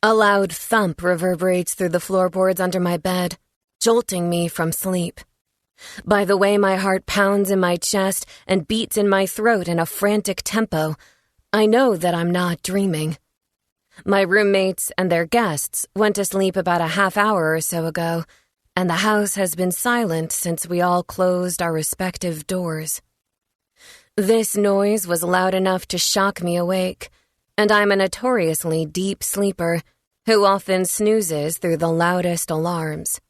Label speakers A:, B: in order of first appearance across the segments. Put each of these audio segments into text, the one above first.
A: A loud thump reverberates through the floorboards under my bed, jolting me from sleep. By the way my heart pounds in my chest and beats in my throat in a frantic tempo, I know that I'm not dreaming. My roommates and their guests went to sleep about a half hour or so ago, and the house has been silent since we all closed our respective doors. This noise was loud enough to shock me awake, and I'm a notoriously deep sleeper who often snoozes through the loudest alarms.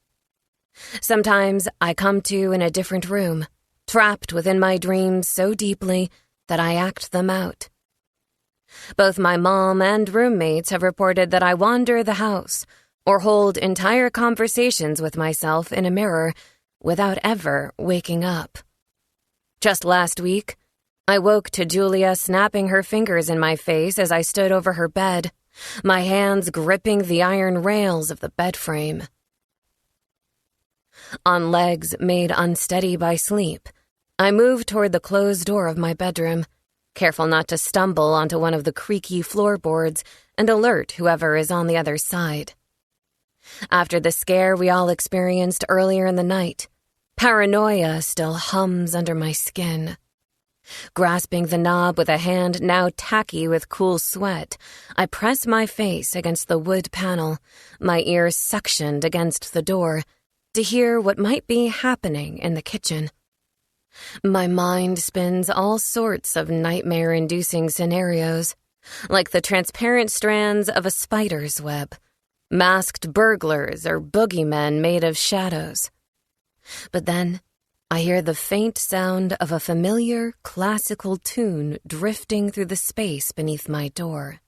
A: Sometimes I come to in a different room, trapped within my dreams so deeply that I act them out. Both my mom and roommates have reported that I wander the house or hold entire conversations with myself in a mirror without ever waking up. Just last week, I woke to Julia snapping her fingers in my face as I stood over her bed, my hands gripping the iron rails of the bed frame. On legs made unsteady by sleep, I moved toward the closed door of my bedroom, careful not to stumble onto one of the creaky floorboards and alert whoever is on the other side. After the scare we all experienced earlier in the night, paranoia still hums under my skin. Grasping the knob with a hand now tacky with cool sweat, I press my face against the wood panel, my ears suctioned against the door, to hear what might be happening in the kitchen. My mind spins all sorts of nightmare-inducing scenarios, like the transparent strands of a spider's web, masked burglars or boogeymen made of shadows. But then, I hear the faint sound of a familiar, classical tune drifting through the space beneath my door.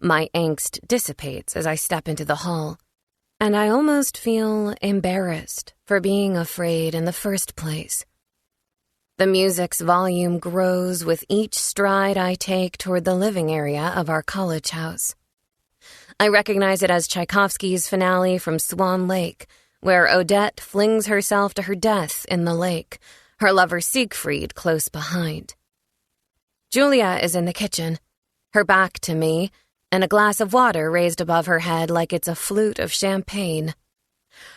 A: My angst dissipates as I step into the hall, and I almost feel embarrassed for being afraid in the first place. The music's volume grows with each stride I take toward the living area of our college house. I recognize it as Tchaikovsky's finale from Swan Lake, where Odette flings herself to her death in the lake, her lover Siegfried close behind. Julia is in the kitchen, her back to me, and a glass of water raised above her head like it's a flute of champagne.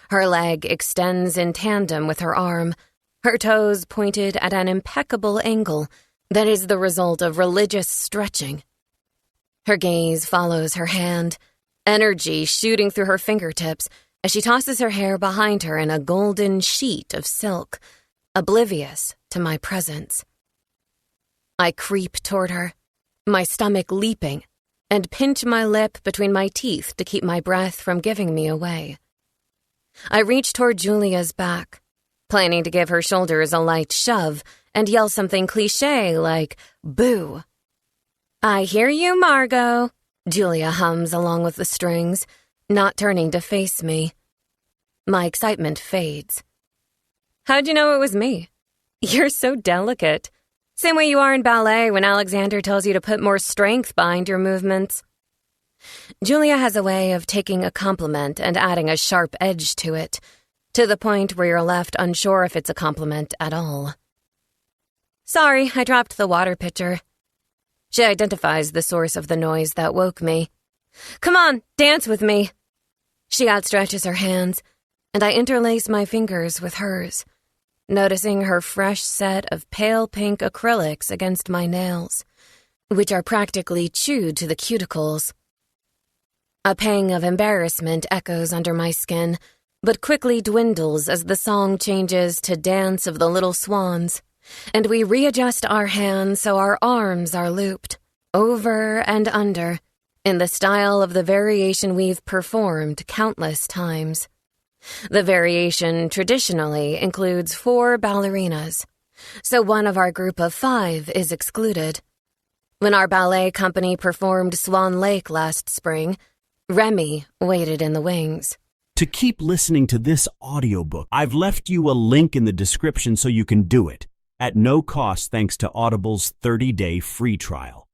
A: Her leg extends in tandem with her arm, her toes pointed at an impeccable angle that is the result of religious stretching. Her gaze follows her hand, energy shooting through her fingertips as she tosses her hair behind her in a golden sheet of silk, oblivious to my presence. I creep toward her, my stomach leaping, and pinch my lip between my teeth to keep my breath from giving me away. I reach toward Julia's back, planning to give her shoulders a light shove and yell something cliché like, "Boo." "I hear you, Margot," Julia hums along with the strings, not turning to face me. My excitement fades. "How'd you know it was me? You're so delicate. Same way you are in ballet when Alexander tells you to put more strength behind your movements." Julia has a way of taking a compliment and adding a sharp edge to it, to the point where you're left unsure if it's a compliment at all. "Sorry, I dropped the water pitcher." She identifies the source of the noise that woke me. "Come on, dance with me." She outstretches her hands, and I interlace my fingers with hers, noticing her fresh set of pale pink acrylics against my nails, which are practically chewed to the cuticles. A pang of embarrassment echoes under my skin, but quickly dwindles as the song changes to Dance of the Little Swans, and we readjust our hands so our arms are looped, over and under, in the style of the variation we've performed countless times. The variation traditionally includes 4 ballerinas, so one of our group of 5 is excluded. When our ballet company performed Swan Lake last spring, Remy waited in the wings.
B: To keep listening to this audiobook, I've left you a link in the description so you can do it, at no cost thanks to Audible's 30-day free trial.